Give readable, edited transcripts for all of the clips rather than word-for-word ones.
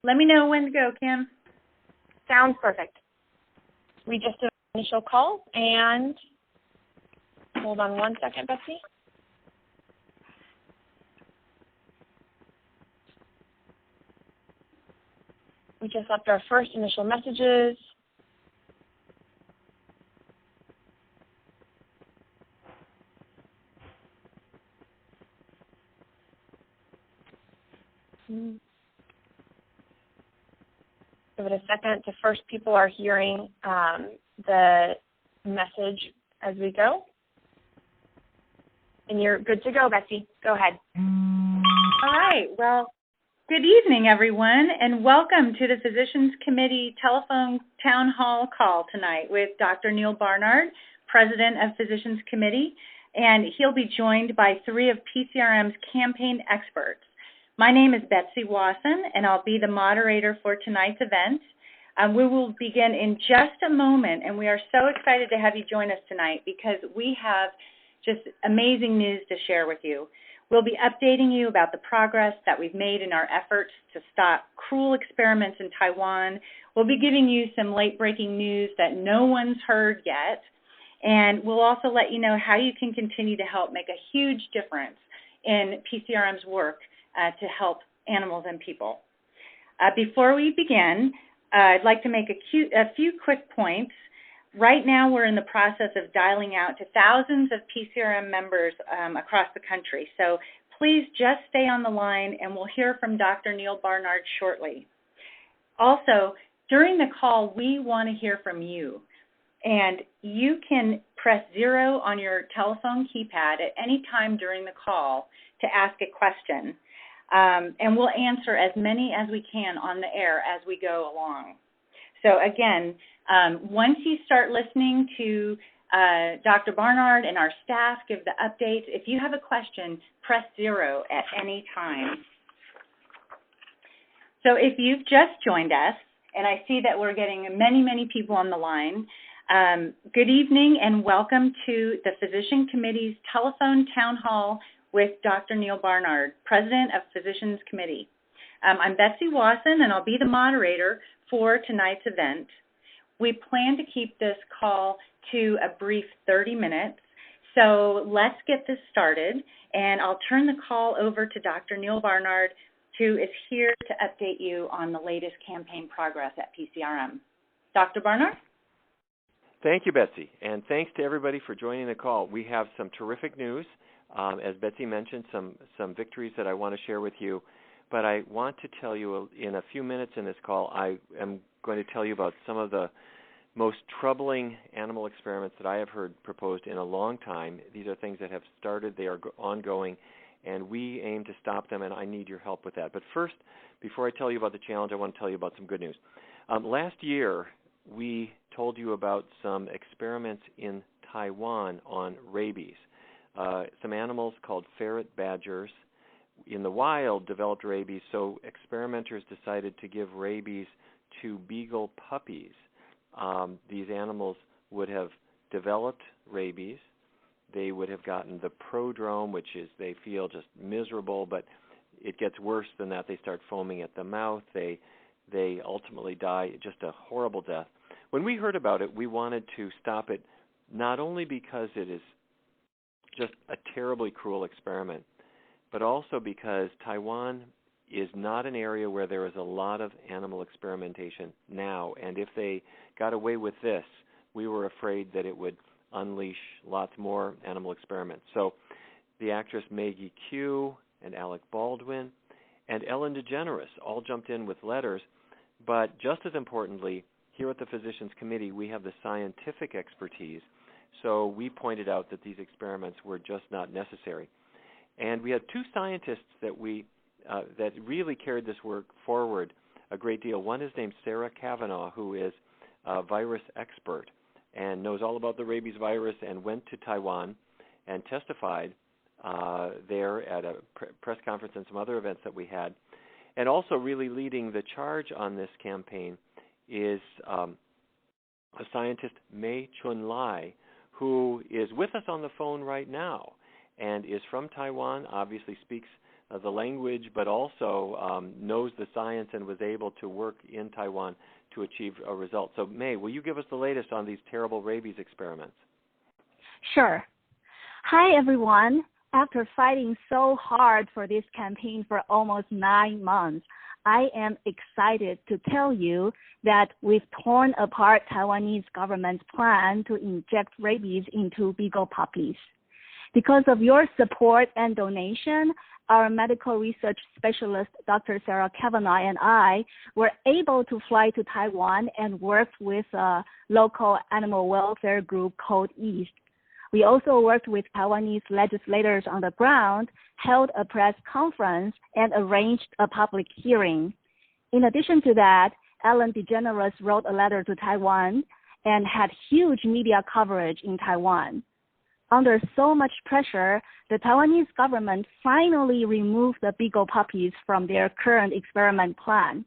Let me know when to go, Kim. Sounds perfect. We just did an initial call, and hold on one second, Betsy. We just left our first initial messages. Give it a second. The first people are hearing the message as we go. And you're good to go, Betsy. Go ahead. All right. Well, good evening, everyone, and welcome to the Physicians Committee telephone town hall call tonight with Dr. Neal Barnard, President of Physicians Committee, and he'll be joined by 3 of PCRM's campaign experts. My name is Betsy Wasson, and I'll be the moderator for tonight's event. We will begin in just a moment, and we are so excited to have you join us tonight because we have just amazing news to share with you. We'll be updating you about the progress that we've made in our efforts to stop cruel experiments in Taiwan. We'll be giving you some late-breaking news that no one's heard yet, and we'll also let you know how you can continue to help make a huge difference in PCRM's work to help animals and people. Before we begin, I'd like to make a few quick points. Right now, we're in the process of dialing out to thousands of PCRM members across the country. So please just stay on the line, and we'll hear from Dr. Neal Barnard shortly. Also, during the call, we want to hear from you. And you can press 0 on your telephone keypad at any time during the call to ask a question. And we'll answer as many as we can on the air as we go along. So again, once you start listening to Dr. Barnard and our staff give the updates, if you have a question, press 0 at any time. So if you've just joined us, and I see that we're getting many, many people on the line, good evening and welcome to the Physician Committee's telephone town hall with Dr. Neal Barnard, President of Physicians Committee. I'm Betsy Wasson, and I'll be the moderator for tonight's event. We plan to keep this call to a brief 30 minutes, so let's get this started, and I'll turn the call over to Dr. Neal Barnard, who is here to update you on the latest campaign progress at PCRM. Dr. Barnard? Thank you, Betsy, and thanks to everybody for joining the call. We have some terrific news. As Betsy mentioned, some victories that I want to share with you. But I want to tell you in a few minutes in this call, I am going to tell you about some of the most troubling animal experiments that I have heard proposed in a long time. These are things that have started, they are ongoing, and we aim to stop them, and I need your help with that. But first, before I tell you about the challenge, I want to tell you about some good news. Last year, we told you about some experiments in Taiwan on rabies. Some animals called ferret badgers in the wild developed rabies, so experimenters decided to give rabies to beagle puppies. These animals would have developed rabies. They would have gotten the prodrome, which is they feel just miserable, but it gets worse than that. They start foaming at the mouth. They ultimately die, just a horrible death. When we heard about it, we wanted to stop it, not only because it is just a terribly cruel experiment, but also because Taiwan is not an area where there is a lot of animal experimentation now, and if they got away with this, we were afraid that it would unleash lots more animal experiments. So the actress Maggie Q and Alec Baldwin and Ellen DeGeneres all jumped in with letters, but just as importantly, here at the Physicians Committee, we have the scientific expertise. So we pointed out that these experiments were just not necessary. And we had 2 scientists that really carried this work forward a great deal. One is named Sarah Cavanaugh, who is a virus expert and knows all about the rabies virus and went to Taiwan and testified there at a press conference and some other events that we had. And also really leading the charge on this campaign is a scientist, Mei Chun Lai, who is with us on the phone right now and is from Taiwan, obviously speaks the language, but also knows the science and was able to work in Taiwan to achieve a result. So, May, will you give us the latest on these terrible rabies experiments? Sure. Hi, everyone. After fighting so hard for this campaign for almost 9 months, I am excited to tell you that we've torn apart Taiwanese government's plan to inject rabies into beagle puppies. Because of your support and donation, our medical research specialist, Dr. Sarah Kavanagh, and I were able to fly to Taiwan and work with a local animal welfare group called EAST. We also worked with Taiwanese legislators on the ground, held a press conference, and arranged a public hearing. In addition to that, Ellen DeGeneres wrote a letter to Taiwan and had huge media coverage in Taiwan. Under so much pressure, the Taiwanese government finally removed the beagle puppies from their current experiment plan.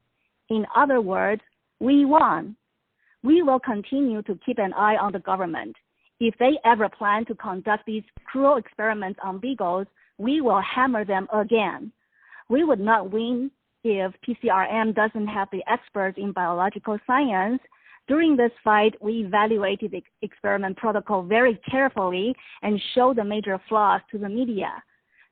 In other words, we won. We will continue to keep an eye on the government. If they ever plan to conduct these cruel experiments on beagles, we will hammer them again. We would not win if PCRM doesn't have the experts in biological science. During this fight, we evaluated the experiment protocol very carefully and showed the major flaws to the media.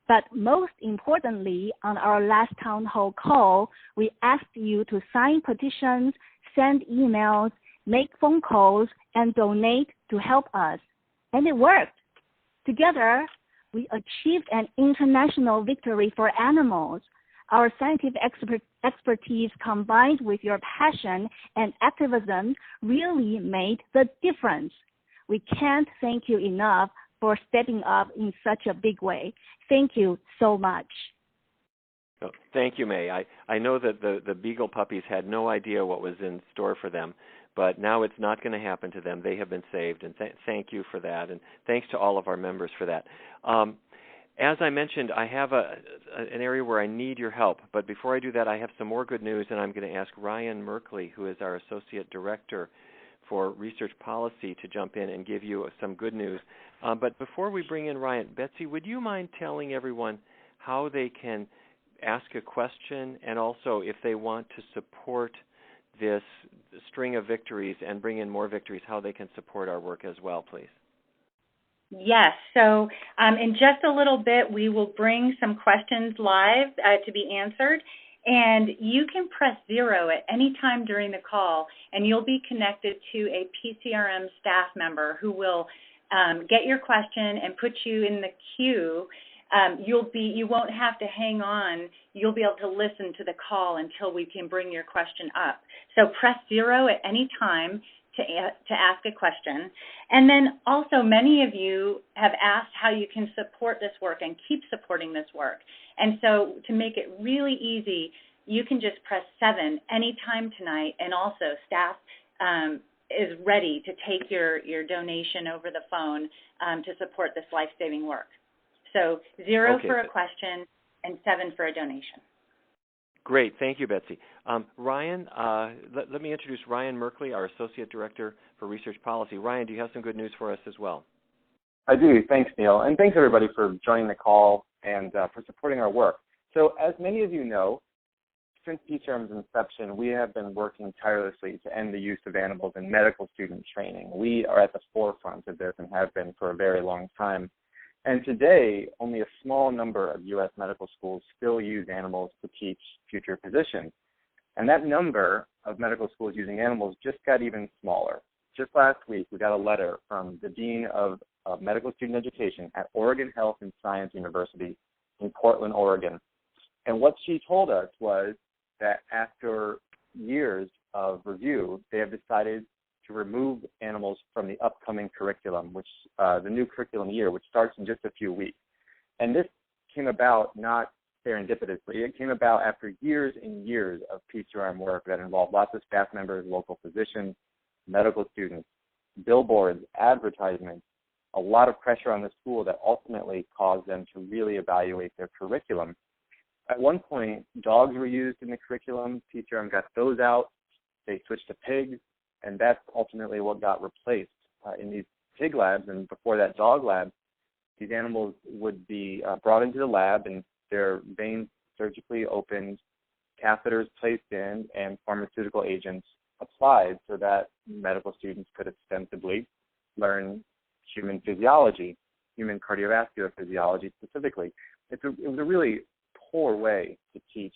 But most importantly, on our last town hall call, we asked you to sign petitions, send emails, make phone calls, and donate to help us. And it worked. Together, we achieved an international victory for animals. Our scientific expertise combined with your passion and activism really made the difference. We can't thank you enough for stepping up in such a big way. Thank you so much. Oh, thank you, May. I know that the beagle puppies had no idea what was in store for them, but now it's not going to happen to them. They have been saved, and thank you for that, and thanks to all of our members for that. As I mentioned, I have an area where I need your help, but before I do that, I have some more good news, and I'm going to ask Ryan Merkley, who is our Associate Director for Research Policy, to jump in and give you some good news. But before we bring in Ryan, Betsy, would you mind telling everyone how they can ask a question, and also if they want to support this string of victories and bring in more victories, how they can support our work as well, please? Yes. So in just a little bit, we will bring some questions live to be answered. And you can press 0 at any time during the call, and you'll be connected to a PCRM staff member who will get your question and put you in the queue. You won't have to hang on. You'll be able to listen to the call until we can bring your question up. So press 0 at any time to ask a question. And then also many of you have asked how you can support this work and keep supporting this work. And so to make it really easy, you can just press 7 anytime tonight, and also staff is ready to take your donation over the phone to support this life-saving work. So 0 for a question and 7 for a donation. Great. Thank you, Betsy. Ryan, let me introduce Ryan Merkley, our Associate Director for Research Policy. Ryan, do you have some good news for us as well? I do. Thanks, Neil. And thanks, everybody, for joining the call and for supporting our work. So as many of you know, since PCRM's inception, we have been working tirelessly to end the use of animals in medical student training. We are at the forefront of this and have been for a very long time. And today, only a small number of U.S. medical schools still use animals to teach future physicians. And that number of medical schools using animals just got even smaller. Just last week, we got a letter from the Dean of Medical Student Education at Oregon Health and Science University in Portland, Oregon. And what she told us was that after years of review, they have decided to remove animals from the upcoming curriculum, which the new curriculum year, which starts in just a few weeks. And this came about not serendipitously. It came about after years and years of PCRM work that involved lots of staff members, local physicians, medical students, billboards, advertisements, a lot of pressure on the school that ultimately caused them to really evaluate their curriculum. At one point, dogs were used in the curriculum. PCRM got those out. They switched to pigs. And that's ultimately what got replaced in these pig labs. And before that dog lab, these animals would be brought into the lab and their veins surgically opened, catheters placed in, and pharmaceutical agents applied so that medical students could ostensibly learn human physiology, human cardiovascular physiology specifically. It was a really poor way to teach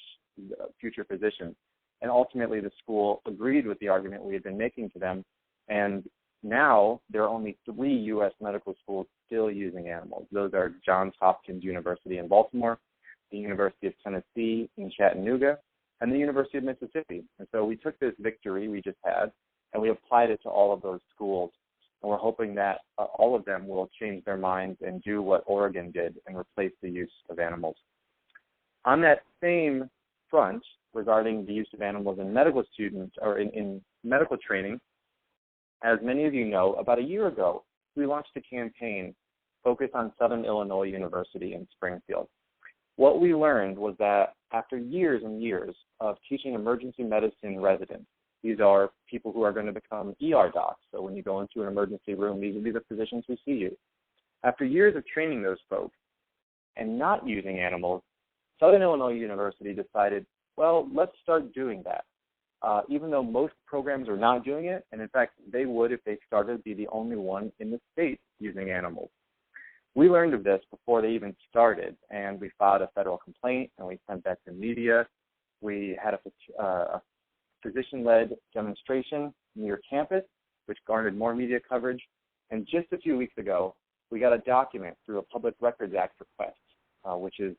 future physicians. And ultimately, the school agreed with the argument we had been making to them. And now there are only 3 U.S. medical schools still using animals. Those are Johns Hopkins University in Baltimore, the University of Tennessee in Chattanooga, and the University of Mississippi. And so we took this victory we just had, and we applied it to all of those schools. And we're hoping that all of them will change their minds and do what Oregon did and replace the use of animals. On that same front, regarding the use of animals in medical students or in medical training, as many of you know, about a year ago, we launched a campaign focused on Southern Illinois University in Springfield. What we learned was that after years and years of teaching emergency medicine residents, these are people who are going to become ER docs. So when you go into an emergency room, these will be the physicians who see you. After years of training those folks and not using animals, Southern Illinois University decided, well, let's start doing that. Even though most programs are not doing it, and in fact, they would, if they started, be the only one in the state using animals. We learned of this before they even started, and we filed a federal complaint, and we sent that to media. We had a physician-led demonstration near campus, which garnered more media coverage. And just a few weeks ago, we got a document through a Public Records Act request, which is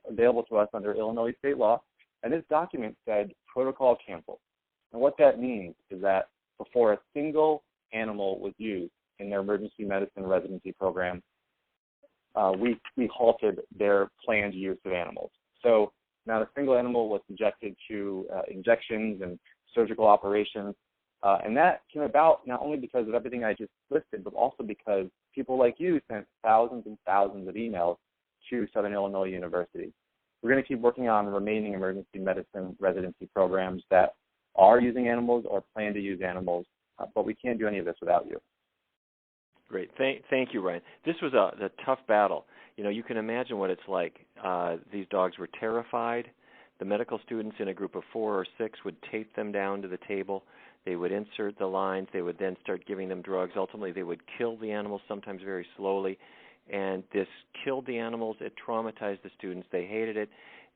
available to us under Illinois state law. And this document said protocol canceled. And what that means is that before a single animal was used in their emergency medicine residency program, we halted their planned use of animals. So not a single animal was subjected to injections and surgical operations. And that came about not only because of everything I just listed, but also because people like you sent thousands and thousands of emails to Southern Illinois University. We're going to keep working on remaining emergency medicine residency programs that are using animals or plan to use animals, but we can't do any of this without you. Great. Thank you, Ryan. This was a tough battle. You know, you can imagine what it's like. These dogs were terrified. The medical students in a group of 4 or 6 would tape them down to the table. They would insert the lines. They would then start giving them drugs. Ultimately, they would kill the animals, sometimes very slowly. And this killed the animals. It traumatized the students. They hated it.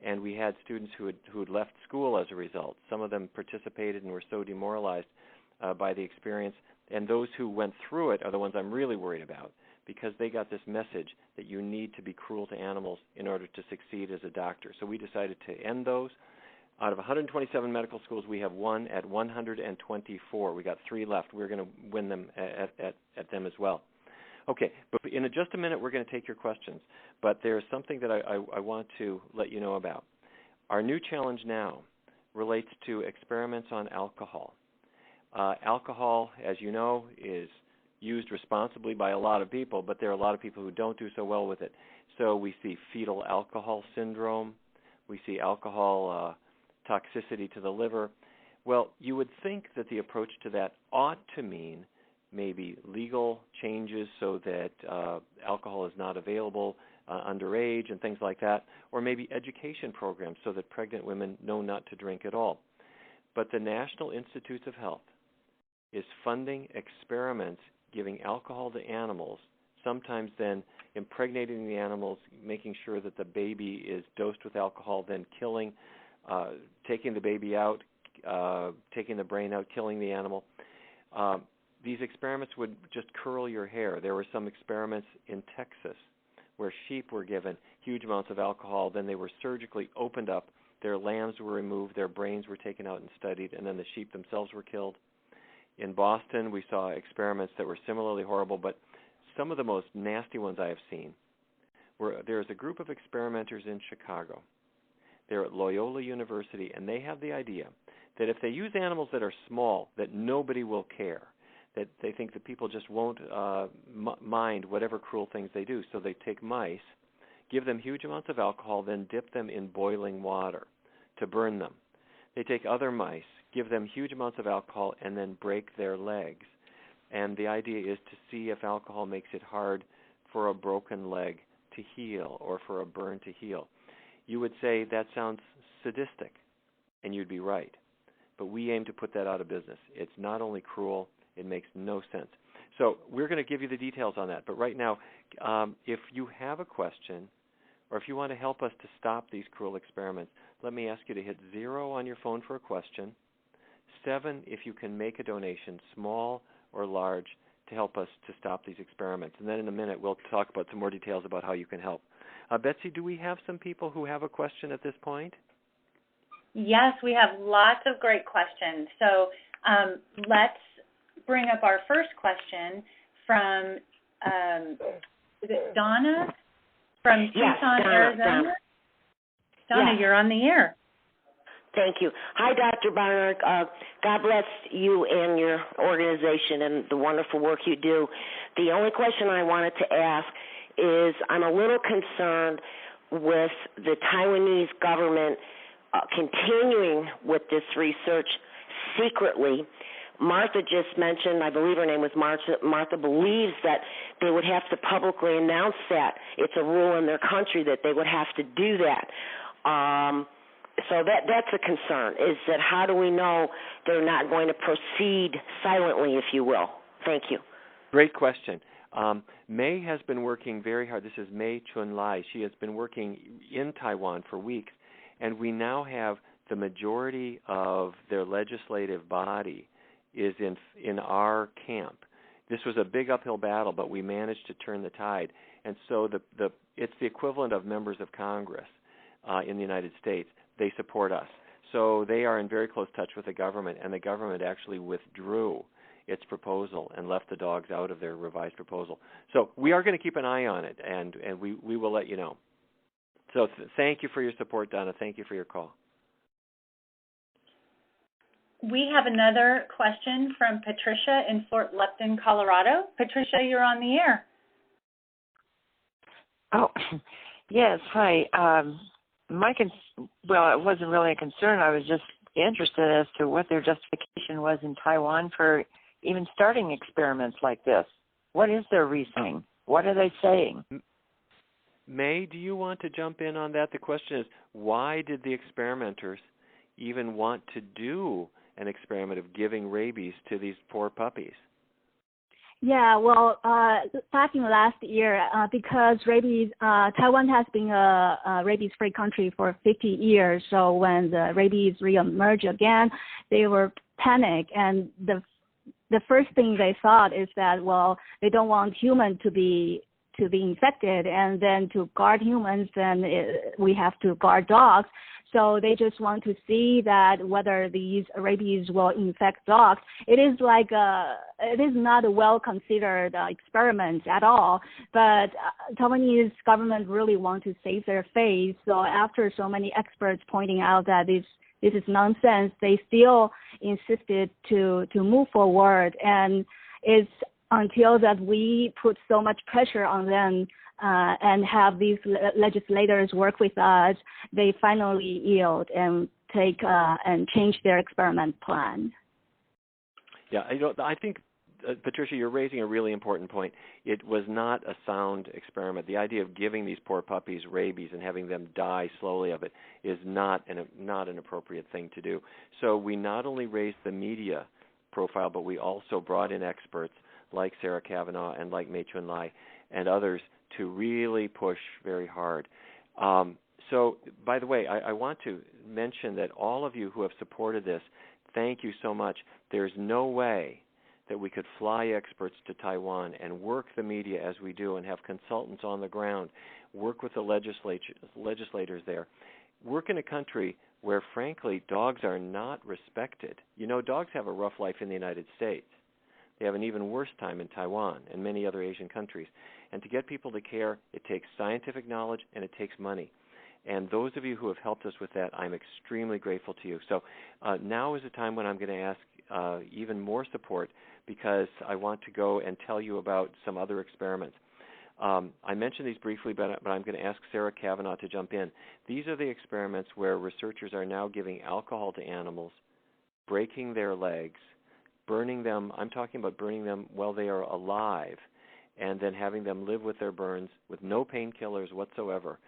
And we had students who had left school as a result. Some of them participated and were so demoralized by the experience. And those who went through it are the ones I'm really worried about, because they got this message that you need to be cruel to animals in order to succeed as a doctor. So we decided to end those. Out of 127 medical schools, we have one at 124. We got 3 left. We're going to win them at them as well. Okay, but in just a minute, we're going to take your questions. But there's something that I want to let you know about. Our new challenge now relates to experiments on alcohol. Alcohol, as you know, is used responsibly by a lot of people, but there are a lot of people who don't do so well with it. So we see fetal alcohol syndrome. We see alcohol toxicity to the liver. Well, you would think that the approach to that ought to mean maybe legal changes so that alcohol is not available underage and things like that, or maybe education programs so that pregnant women know not to drink at all. But the National Institutes of Health is funding experiments giving alcohol to animals, sometimes then impregnating the animals, making sure that the baby is dosed with alcohol, then killing, taking the baby out, taking the brain out, killing the animal. These experiments would just curl your hair. There were some experiments in Texas where sheep were given huge amounts of alcohol, then they were surgically opened up, their lambs were removed, their brains were taken out and studied, and then the sheep themselves were killed. In Boston, we saw experiments that were similarly horrible, but some of the most nasty ones I have seen were there's a group of experimenters in Chicago. They're at Loyola University, and they have the idea that if they use animals that are small, that nobody will care, that they think that people just won't mind whatever cruel things they do. So they take mice, give them huge amounts of alcohol, then dip them in boiling water to burn them. They take other mice, give them huge amounts of alcohol, and then break their legs. And the idea is to see if alcohol makes it hard for a broken leg to heal or for a burn to heal. You would say that sounds sadistic, and you'd be right. But we aim to put that out of business. It's not only cruel, it makes no sense. So we're going to give you the details on that. But right now, if you have a question or if you want to help us to stop these cruel experiments, let me ask you to hit 0 on your phone for a question, 7 if you can make a donation, small or large, to help us to stop these experiments. And then in a minute, we'll talk about some more details about how you can help. Betsy, do we have some people who have a question at this point? Yes, we have lots of great questions. So let's bring up our first question from, is it Donna from Tucson, Arizona? Donna, yes. You're on the air. Thank you. Hi, Dr. Barnard. God bless you and your organization and the wonderful work you do. The only question I wanted to ask is I'm a little concerned with the Taiwanese government continuing with this research secretly. Martha just mentioned, I believe her name was Martha believes that they would have to publicly announce that. It's a rule in their country that they would have to do that. So that's a concern, is that how do we know they're not going to proceed silently, if you will? Thank you. Great question. May has been working very hard. This is May Chun-Lai. She has been working in Taiwan for weeks, and we now have the majority of their legislative body is in our camp. This was a big uphill battle, but we managed to turn the tide. And so it's the equivalent of members of Congress in the United States. They support us. So they are in very close touch with the government, and the government actually withdrew its proposal and left the dogs out of their revised proposal. So we are going to keep an eye on it, and we will let you know. So thank you for your support, Donna. Thank you for your call. We have another question from Patricia in Fort Lupton, Colorado. Patricia, you're on the air. Oh, yes. Hi. Well, it wasn't really a concern. I was just interested as to what their justification was in Taiwan for even starting experiments like this. What is their reasoning? What are they saying? May, do you want to jump in on that? The question is, why did the experimenters even want to do an experiment of giving rabies to these poor puppies? Yeah, well, back in last year, because rabies, Taiwan has been a rabies-free country for 50 years. So when the rabies reemerged again, they were panicked, and the first thing they thought is that, well, they don't want humans to be infected, and then to guard humans, then we have to guard dogs. So they just want to see that whether these rabies will infect dogs. It is not a well-considered experiment at all, but Taiwanese government really want to save their face. So after so many experts pointing out that this is nonsense, they still insisted to move forward. And it's until that we put so much pressure on them and have these legislators work with us, they finally yield and take and change their experiment plan. Yeah, I think, Patricia, you're raising a really important point. It was not a sound experiment. The idea of giving these poor puppies rabies and having them die slowly of it is not an appropriate thing to do. So we not only raised the media profile, but we also brought in experts like Sarah Kavanaugh and like May Chun-Lai and others to really push very hard. So, by the way, I want to mention that all of you who have supported this, thank you so much. There's no way that we could fly experts to Taiwan and work the media as we do and have consultants on the ground, work with the legislators there, work in a country where, frankly, dogs are not respected. You know, dogs have a rough life in the United States. They have an even worse time in Taiwan and many other Asian countries. And to get people to care, it takes scientific knowledge and it takes money. And those of you who have helped us with that, I'm extremely grateful to you. So now is the time when I'm going to ask even more support, because I want to go and tell you about some other experiments. I mentioned these briefly, but I'm going to ask Sarah Kavanaugh to jump in. These are the experiments where researchers are now giving alcohol to animals, breaking their legs, burning them. I'm talking about burning them while they are alive, and then having them live with their burns with no painkillers whatsoever.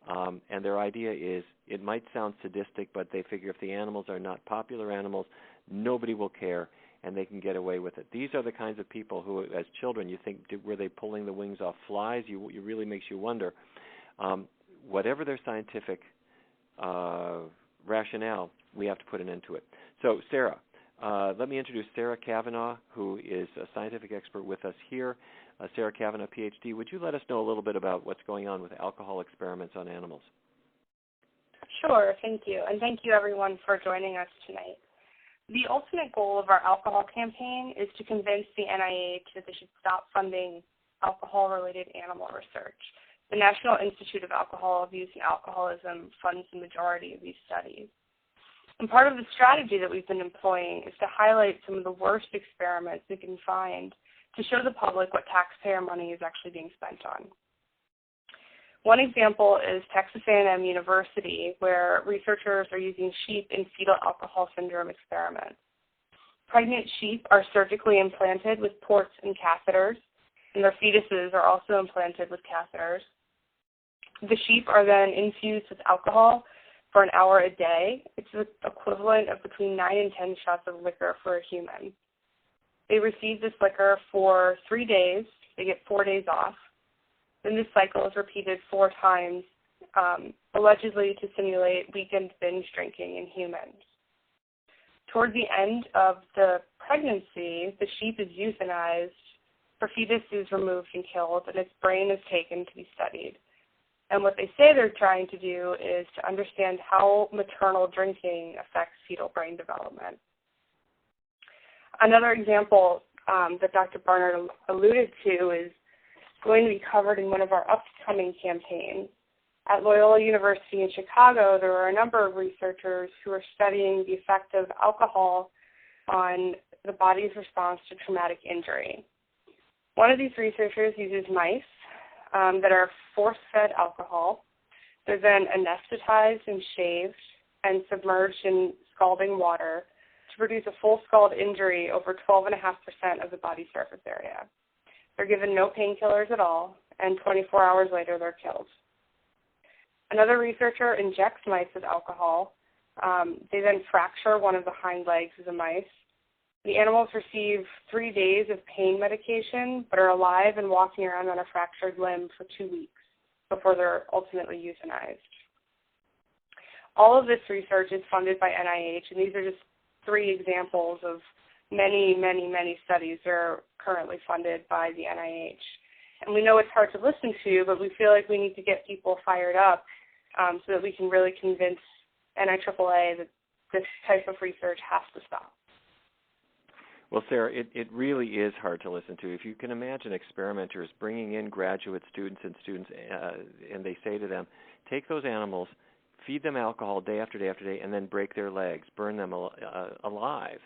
And their idea is, it might sound sadistic, but they figure if the animals are not popular animals, nobody will care, and they can get away with it. These are the kinds of people who, as children, you think, were they pulling the wings off flies? It really makes you wonder. Whatever their scientific rationale, we have to put an end to it. So, Sarah, let me introduce Sarah Cavanaugh, who is a scientific expert with us here. Sarah Cavanaugh, PhD, would you let us know a little bit about what's going on with alcohol experiments on animals? Sure, thank you. And thank you, everyone, for joining us tonight. The ultimate goal of our alcohol campaign is to convince the NIH that they should stop funding alcohol-related animal research. The National Institute of Alcohol Abuse and Alcoholism funds the majority of these studies. And part of the strategy that we've been employing is to highlight some of the worst experiments we can find to show the public what taxpayer money is actually being spent on. One example is Texas A&M University, where researchers are using sheep in fetal alcohol syndrome experiments. Pregnant sheep are surgically implanted with ports and catheters, and their fetuses are also implanted with catheters. The sheep are then infused with alcohol for an hour a day. It's the equivalent of between 9 and 10 shots of liquor for a human. They receive this liquor for 3 days. They get 4 days off. Then this cycle is repeated 4 times, allegedly to simulate weekend binge drinking in humans. Toward the end of the pregnancy, the sheep is euthanized, her fetus is removed and killed, and its brain is taken to be studied. And what they say they're trying to do is to understand how maternal drinking affects fetal brain development. Another example that Dr. Barnard alluded to is going to be covered in one of our upcoming campaigns. At Loyola University in Chicago, there are a number of researchers who are studying the effect of alcohol on the body's response to traumatic injury. One of these researchers uses mice that are force-fed alcohol. They're then anesthetized and shaved and submerged in scalding water to produce a full scald injury over 12.5% of the body surface area. They're given no painkillers at all, and 24 hours later they're killed. Another researcher injects mice with alcohol. They then fracture one of the hind legs of the mice. The animals receive 3 days of pain medication, but are alive and walking around on a fractured limb for 2 weeks before they're ultimately euthanized. All of this research is funded by NIH, and these are just 3 examples of many, many, many studies that are currently funded by the NIH. And we know it's hard to listen to, but we feel like we need to get people fired up so that we can really convince NIAAA that this type of research has to stop. Well, Sarah, it really is hard to listen to. If you can imagine experimenters bringing in graduate students, and they say to them, take those animals, feed them alcohol day after day after day, and then break their legs, burn them alive.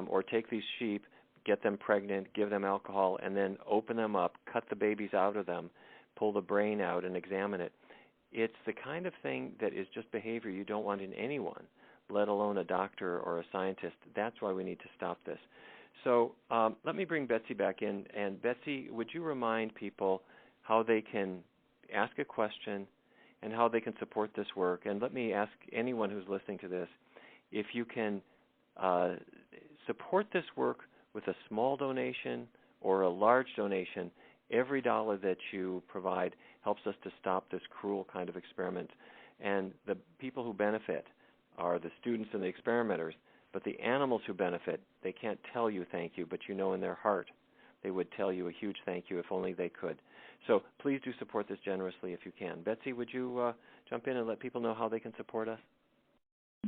Or take these sheep, get them pregnant, give them alcohol, and then open them up, cut the babies out of them, pull the brain out and examine it. It's the kind of thing that is just behavior you don't want in anyone, let alone a doctor or a scientist. That's why we need to stop this. So let me bring Betsy back in. And Betsy, would you remind people how they can ask a question and how they can support this work? And let me ask anyone who's listening to this, if you can support this work with a small donation or a large donation. Every dollar that you provide helps us to stop this cruel kind of experiment. And the people who benefit are the students and the experimenters, but the animals who benefit, they can't tell you thank you, but you know in their heart they would tell you a huge thank you if only they could. So please do support this generously if you can. Betsy, would you jump in and let people know how they can support us?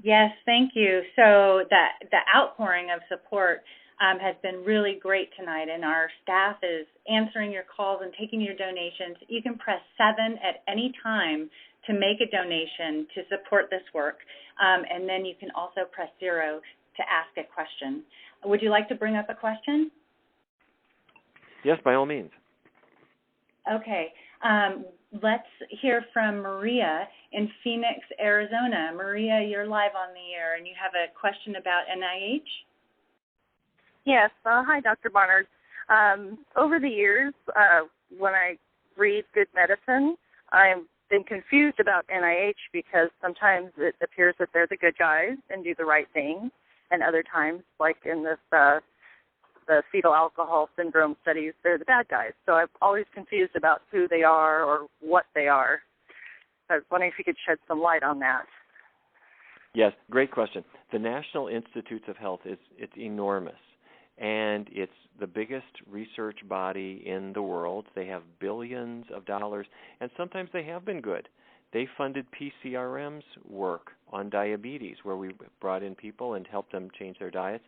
Yes, thank you. So the outpouring of support has been really great tonight, and our staff is answering your calls and taking your donations. You can press 7 at any time to make a donation to support this work, and then you can also press 0 to ask a question. Would you like to bring up a question? Yes, by all means. Okay. Let's hear from Maria in Phoenix, Arizona. Maria, you're live on the air, and you have a question about NIH? Yes. Hi, Dr. Barnard. Over the years, when I read Good Medicine, I've been confused about NIH because sometimes it appears that they're the good guys and do the right thing, and other times, like in this the fetal alcohol syndrome studies, they're the bad guys. So I'm always confused about who they are or what they are. I was wondering if you could shed some light on that. Yes, great question. The National Institutes of Health it's enormous, and it's the biggest research body in the world. They have billions of dollars, and sometimes they have been good. They funded PCRM's work on diabetes, where we brought in people and helped them change their diets.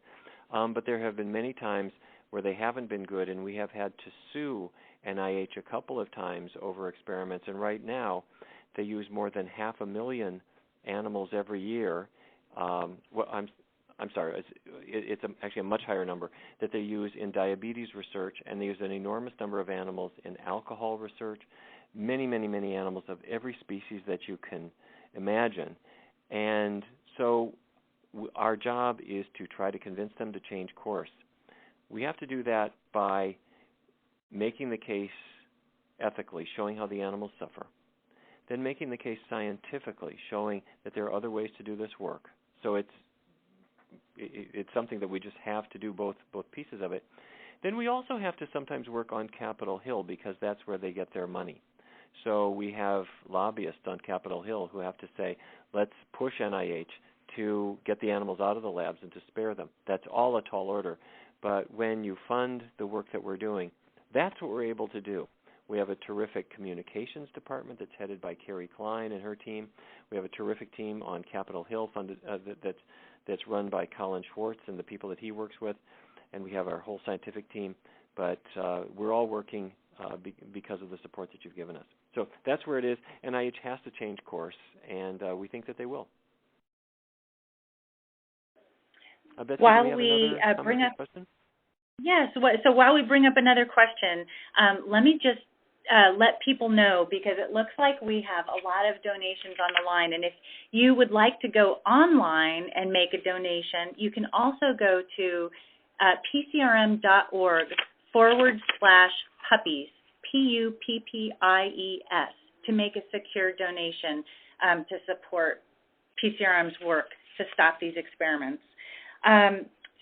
But there have been many times where they haven't been good, and we have had to sue NIH a couple of times over experiments. And right now, they use more than 500,000 animals every year. I'm sorry, it's actually a much higher number that they use in diabetes research, and they use an enormous number of animals in alcohol research, many, many, many animals of every species that you can imagine. And so our job is to try to convince them to change course. We have to do that by making the case ethically, showing how the animals suffer, then making the case scientifically, showing that there are other ways to do this work. So it's something that we just have to do both pieces of it. Then we also have to sometimes work on Capitol Hill because that's where they get their money. So we have lobbyists on Capitol Hill who have to say, let's push NIH to get the animals out of the labs and to spare them. That's all a tall order. But when you fund the work that we're doing, that's what we're able to do. We have a terrific communications department that's headed by Carrie Klein and her team. We have a terrific team on Capitol Hill funded that's run by Colin Schwartz and the people that he works with. And we have our whole scientific team. But we're all working because of the support that you've given us. So that's where it is. NIH has to change course, and we think that they will. Betsy, while we bring up question? Yes, so while we bring up another question, let me just let people know, because it looks like we have a lot of donations on the line, and if you would like to go online and make a donation, you can also go to pcrm.org/puppies, PUPPIES, to make a secure donation to support PCRM's work to stop these experiments.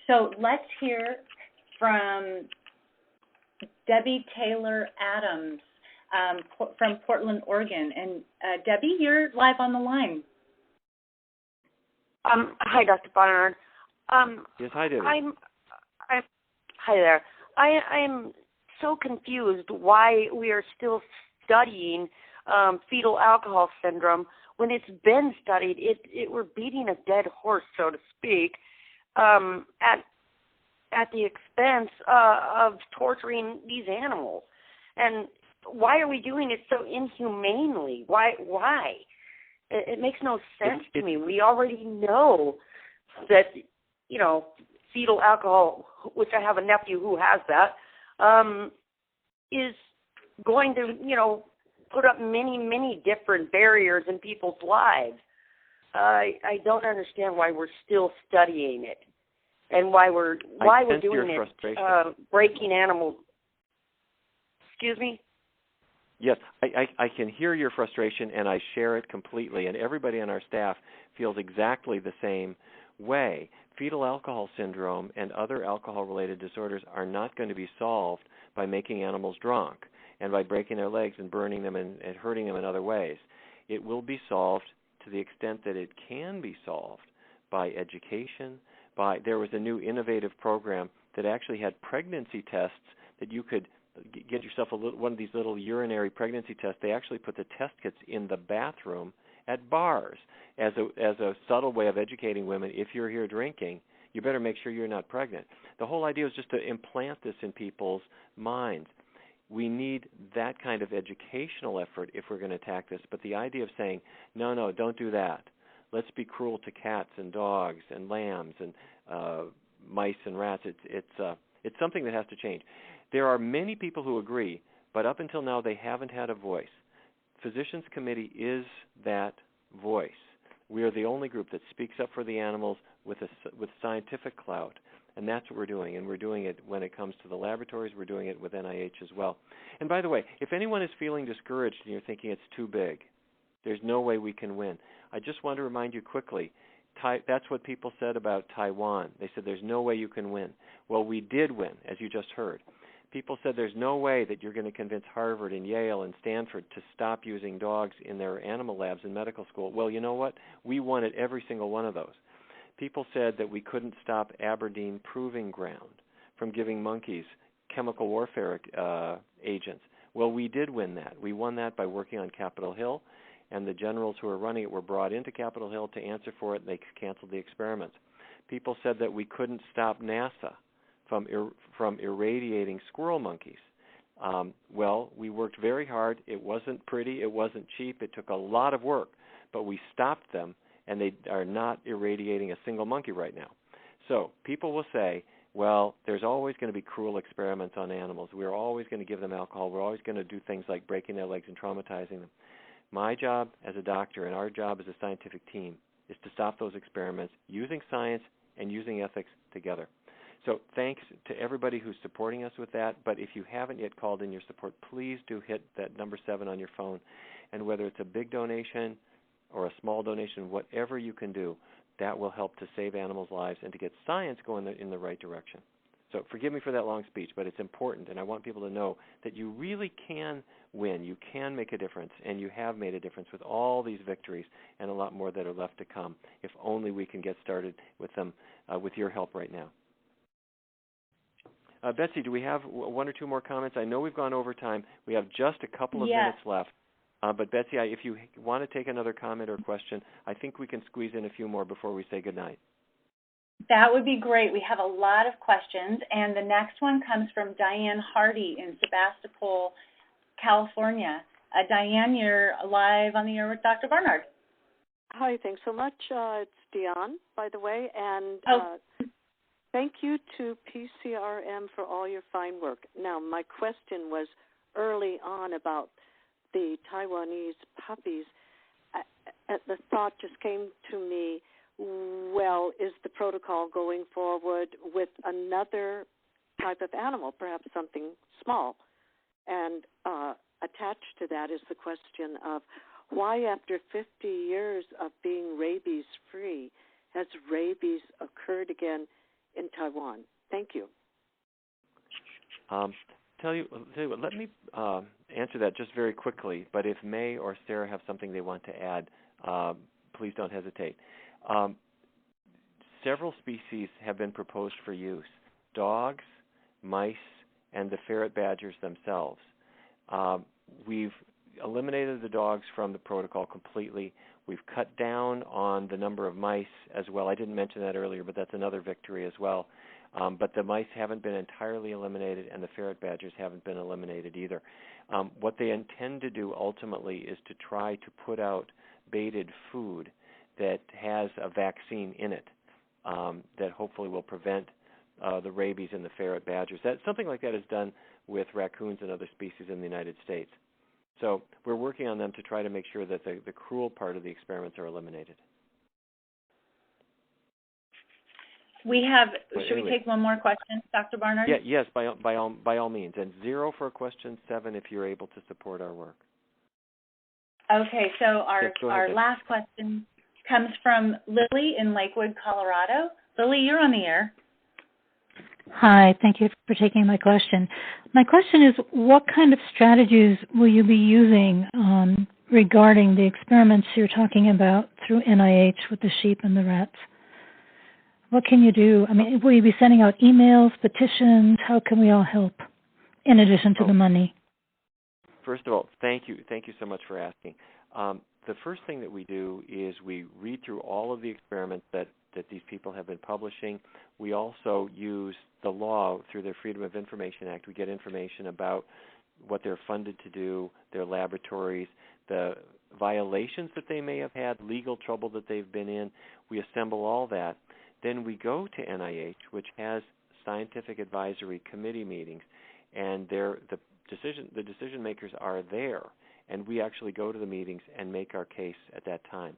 So let's hear from Debbie Taylor Adams from Portland, Oregon. And Debbie, you're live on the line. Hi, Dr. Barnard. Yes, hi, Debbie. Hi there. I'm so confused why we are still studying fetal alcohol syndrome when it's been studied. We're beating a dead horse, so to speak, at the expense of torturing these animals. And why are we doing it so inhumanely? Why? It makes no sense to me. We already know that, fetal alcohol, which I have a nephew who has that, is going to, put up many, many different barriers in people's lives. I don't understand why we're still studying it, and why we're doing it, breaking animals. Excuse me? Yes, I can hear your frustration, and I share it completely, and everybody on our staff feels exactly the same way. Fetal alcohol syndrome and other alcohol-related disorders are not going to be solved by making animals drunk and by breaking their legs and burning them and hurting them in other ways. It will be solved to the extent that it can be solved by education. There was a new innovative program that actually had pregnancy tests that you could get yourself one of these little urinary pregnancy tests. They actually put the test kits in the bathroom at bars as a subtle way of educating women. If you're here drinking, you better make sure you're not pregnant. The whole idea is just to implant this in people's minds. We need that kind of educational effort if we're going to attack this. But the idea of saying, no, don't do that. Let's be cruel to cats and dogs and lambs and mice and rats. It's something that has to change. There are many people who agree, but up until now they haven't had a voice. Physicians Committee is that voice. We are the only group that speaks up for the animals with scientific clout. And that's what we're doing. And we're doing it when it comes to the laboratories. We're doing it with NIH as well. And by the way, if anyone is feeling discouraged and you're thinking it's too big, there's no way we can win, I just want to remind you quickly, that's what people said about Taiwan. They said there's no way you can win. Well, we did win, as you just heard. People said there's no way that you're going to convince Harvard and Yale and Stanford to stop using dogs in their animal labs in medical school. Well, you know what? We won at every single one of those. People said that we couldn't stop Aberdeen Proving Ground from giving monkeys chemical warfare agents. Well, we did win that. We won that by working on Capitol Hill, and the generals who were running it were brought into Capitol Hill to answer for it, and they canceled the experiments. People said that we couldn't stop NASA from irradiating squirrel monkeys. Well, we worked very hard. It wasn't pretty. It wasn't cheap. It took a lot of work, but we stopped them, and they are not irradiating a single monkey right now. So people will say, well, there's always going to be cruel experiments on animals. We're always going to give them alcohol. We're always going to do things like breaking their legs and traumatizing them. My job as a doctor and our job as a scientific team is to stop those experiments using science and using ethics together. So thanks to everybody who's supporting us with that. But if you haven't yet called in your support, please do hit that number 7 on your phone. And whether it's a big donation or a small donation, whatever you can do, that will help to save animals' lives and to get science going in the right direction. So forgive me for that long speech, but it's important, and I want people to know that you really can win. You can make a difference, and you have made a difference with all these victories and a lot more that are left to come, if only we can get started with them with your help right now. Betsy, do we have 1 or 2 more comments? I know we've gone over time. We have just a couple of minutes left. But Betsy, if you want to take another comment or question, I think we can squeeze in a few more before we say goodnight. That would be great. We have a lot of questions, and the next one comes from Diane Hardy in Sebastopol, California. Diane, you're live on the air with Dr. Barnard. Hi, thanks so much. It's Dion, by the way, and thank you to PCRM for all your fine work. Now, my question was early on about the Taiwanese puppies. The thought just came to me, well, is the protocol going forward with another type of animal, perhaps something small? And attached to that is the question of why, after 50 years of being rabies-free, has rabies occurred again in Taiwan? Thank you. Tell you what, let me answer that just very quickly, but if May or Sarah have something they want to add, please don't hesitate. Several species have been proposed for use: dogs, mice, and the ferret badgers themselves. We've eliminated the dogs from the protocol completely. We've cut down on the number of mice as well. I didn't mention that earlier, but that's another victory as well. But the mice haven't been entirely eliminated, and the ferret badgers haven't been eliminated either. What they intend to do ultimately is to try to put out baited food that has a vaccine in it that hopefully will prevent the rabies in the ferret badgers. Something like that is done with raccoons and other species in the United States. So we're working on them to try to make sure that the cruel part of the experiments are eliminated. Should we take one more question, Dr. Barnard? Yes, by all means. And 0 for question 7 if you're able to support our work. Okay, so our last question comes from Lily in Lakewood, Colorado. Lily, you're on the air. Hi, thank you for taking my question. My question is, what kind of strategies will you be using regarding the experiments you're talking about through NIH with the sheep and the rats? What can you do? I mean, will you be sending out emails, petitions? How can we all help, in addition to the money? First of all, thank you so much for asking. The first thing that we do is we read through all of the experiments that these people have been publishing. We also use the law through their Freedom of Information Act. We get information about what they're funded to do, their laboratories, the violations that they may have had, legal trouble that they've been in. We assemble all that. Then we go to NIH, which has scientific advisory committee meetings, and the decision makers are there, and we actually go to the meetings and make our case at that time.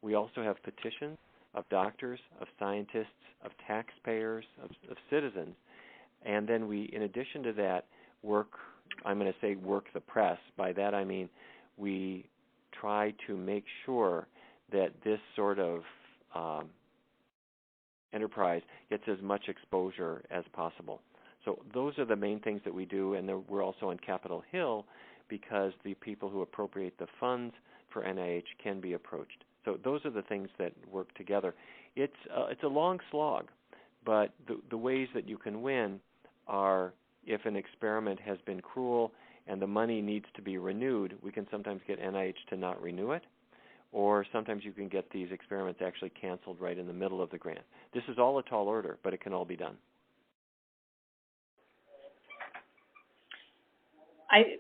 We also have petitions of doctors, of scientists, of taxpayers, of citizens. And then we, in addition to that, work the press. By that I mean we try to make sure that this sort of enterprise gets as much exposure as possible. So those are the main things that we do, and we're also on Capitol Hill because the people who appropriate the funds for NIH can be approached. So those are the things that work together. It's a long slog, but the ways that you can win are if an experiment has been cruel and the money needs to be renewed, we can sometimes get NIH to not renew it, or sometimes you can get these experiments actually canceled right in the middle of the grant. This is all a tall order, but it can all be done.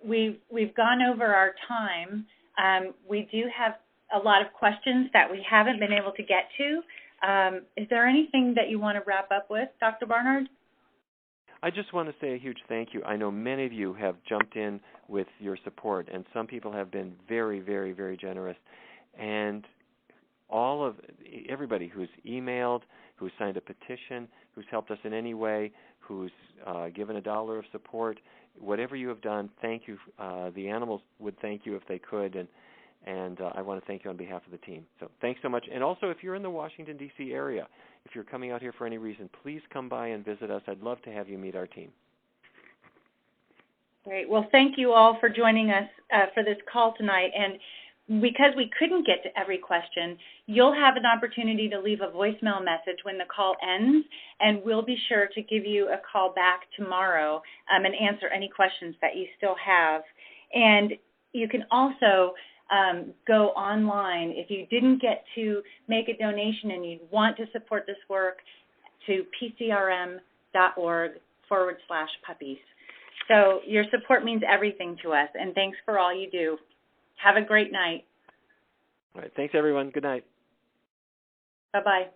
We've gone over our time. We do have a lot of questions that we haven't been able to get to. Is there anything that you want to wrap up with, Dr. Barnard? I just want to say a huge thank you. I know many of you have jumped in with your support, and some people have been very, very, very generous. And everybody who's emailed, who's signed a petition, who's helped us in any way, who's given $1 of support, whatever you have done, thank you. The animals would thank you if they could, and I want to thank you on behalf of the team. So thanks so much. And also, if you're in the Washington, D.C. area, if you're coming out here for any reason, please come by and visit us. I'd love to have you meet our team. Great. Well, thank you all for joining us for this call tonight. And because we couldn't get to every question, you'll have an opportunity to leave a voicemail message when the call ends, and we'll be sure to give you a call back tomorrow and answer any questions that you still have. And you can also go online if you didn't get to make a donation and you want to support this work to pcrm.org/puppies. So your support means everything to us, and thanks for all you do. Have a great night. All right. Thanks, everyone. Good night. Bye-bye.